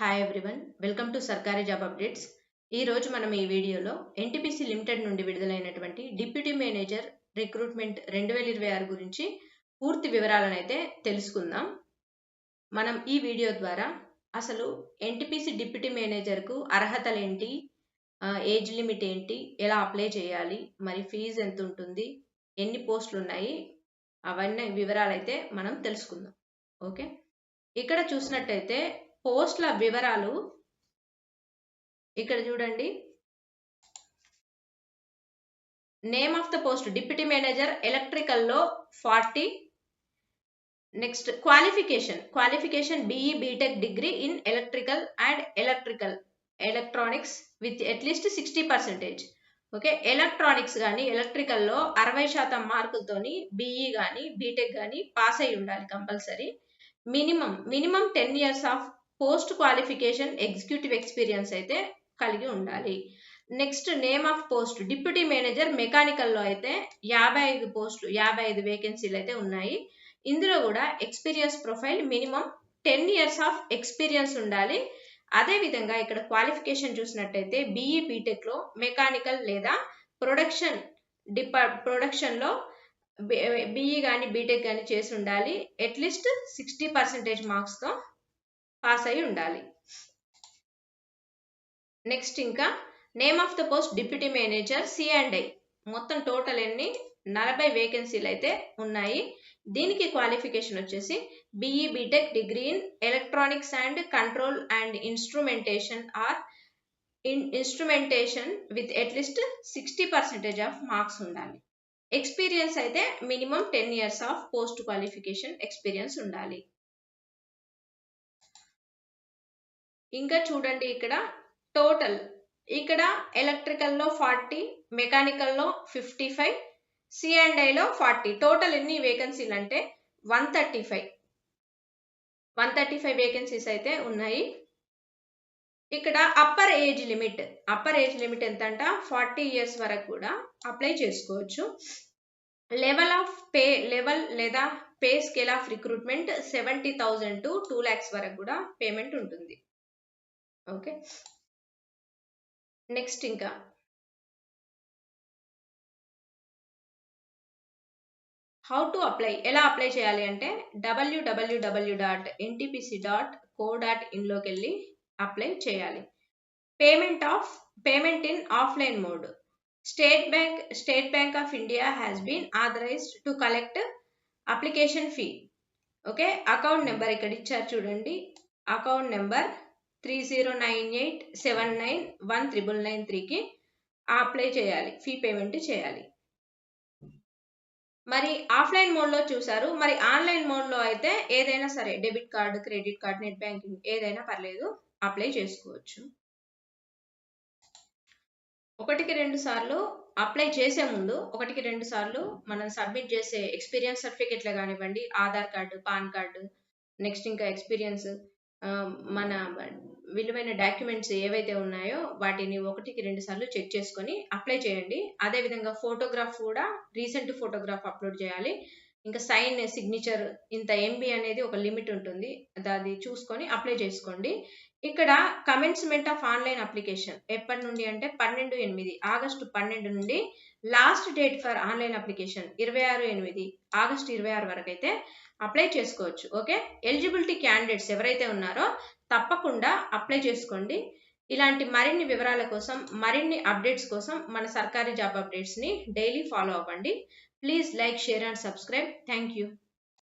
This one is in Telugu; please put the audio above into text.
హాయ్ ఎవ్రీవన్, వెల్కమ్ టు సర్కారీ జాబ్ అప్డేట్స్. ఈ రోజు మనం ఈ వీడియోలో ఎన్టీపీసీ లిమిటెడ్ నుండి విడుదలైనటువంటి డిప్యూటీ మేనేజర్ రిక్రూట్మెంట్ 2026 గురించి పూర్తి వివరాలను అయితే తెలుసుకుందాం. మనం ఈ వీడియో ద్వారా అసలు ఎన్టీపీసీ డిప్యూటీ మేనేజర్కు అర్హతలు ఏంటి, ఏజ్ లిమిట్ ఏంటి, ఎలా అప్లై చేయాలి, మరి ఫీజు ఎంత ఉంటుంది, ఎన్ని పోస్టులు ఉన్నాయి, అవన్నీ వివరాలు అయితే మనం తెలుసుకుందాం. ఓకే, ఇక్కడ చూసినట్టయితే పోస్టుల వివరాలు ఇక్కడ చూడండి. Name of the post deputy manager electrical లో 40. Next qualification BE BTech degree in electrical and electronics with at least 60%. Okay, electronics కానీ ఎలక్ట్రికల్లో 60% మార్కులతోని BE కానీ BTech కానీ పాస్ అయి ఉండాలి compulsory. Minimum 10 years of post qualification executive experience అయితే కలిగి ఉండాలి. Next name of post deputy manager మెకానికల్లో అయితే 55 వేకెన్సీలు అయితే ఉన్నాయి. ఇందులో కూడా experience profile minimum 10 years of experience ఉండాలి. అదే విధంగా ఇక్కడ క్వాలిఫికేషన్ చూసినట్టయితే BE BTech లో మెకానికల్ లేదా ప్రొడక్షన్ లో BE కానీ BTech కానీ చేసి ఉండాలి. అట్లీస్ట్ 60% మార్క్స్ తో పాస్ అయి ఉండాలి. నెక్స్ట్ ఇంకా name of the post deputy manager C&I మొత్తం టోటల్ 40 వేకెన్సీలు అయితే ఉన్నాయి. దీనికి క్వాలిఫికేషన్ వచ్చేసి BE BTech degree in electronics and control and instrumentation with at least 60% of marks ఉండాలి. ఎక్స్పీరియన్స్ అయితే minimum 10 years of post qualification experience ఉండాలి. ఇంకా చూడండి, ఇక్కడ టోటల్ ఇక్కడ ఎలక్ట్రికల్లో 40, మెకానికల్లో 55, C&I లో 40, టోటల్ ఎన్ని వేకెన్సీలు అంటే 135 వేకెన్సీస్ అయితే ఉన్నాయి. ఇక్కడ అప్పర్ ఏజ్ లిమిట్ ఎంత అంట 40 years వరకు కూడా అప్లై చేసుకోవచ్చు. లెవెల్ లేదా pay scale of recruitment 70,000 to 2 lakhs వరకు కూడా పేమెంట్ ఉంటుంది. ఓకే, నెక్స్ట్ ఇంకా హౌ టు అప్లై, ఎలా అప్లై చేయాలి అంటే www.ntpc.co.in లోకి వెళ్ళి అప్లై చేయాలి. Payment in offline mode. State bank of India has been authorised to collect application fee. Okay, account number ఇక్కడ ఇచ్చారు చూడండి. అకౌంట్ నెంబర్ 309879919993కి అప్లై చేయాలి, ఫీ పేమెంట్ చేయాలి. మరి ఆఫ్లైన్ మోడ్లో చూసారు. మరి ఆన్లైన్ మోడ్లో అయితే ఏదైనా సరే debit card, credit card, net banking ఏదైనా పర్లేదు, అప్లై చేసుకోవచ్చు. 1-2 సార్లు అప్లై చేసే ముందు 1-2 సార్లు మనం సబ్మిట్ చేసే ఎక్స్పీరియన్స్ సర్టిఫికెట్లే కానివ్వండి, Aadhaar card, pan card, next ఇంకా ఎక్స్పీరియన్స్, మన విలువైన డాక్యుమెంట్స్ ఏవైతే ఉన్నాయో వాటిని 1-2 సార్లు చెక్ చేసుకొని అప్లై చేయండి. అదేవిధంగా ఫోటోగ్రాఫ్ కూడా రీసెంట్ ఫోటోగ్రాఫ్ అప్లోడ్ చేయాలి. ఇంకా సైన్, సిగ్నేచర్ ఇంత MB అనేది ఒక లిమిట్ ఉంటుంది, అది చూసుకొని అప్లై చేసుకోండి. ఇక్కడ కమెన్స్మెంట్ ఆఫ్ ఆన్లైన్ అప్లికేషన్ ఎప్పటి నుండి అంటే ఆగస్టు 12 నుండి last date for online application August 26 వరకు అయితే అప్లై చేసుకోవచ్చు. ఓకే, ఎలిజిబిలిటీ క్యాండిడేట్స్ ఎవరైతే ఉన్నారో తప్పకుండా అప్లై చేసుకోండి. ఇలాంటి మరిన్ని వివరాల కోసం, మరిన్ని అప్డేట్స్ కోసం మన సర్కారీ జాబ్ అప్డేట్స్ని డైలీ ఫాలో అవ్వండి. Please like, share and subscribe. Thank you.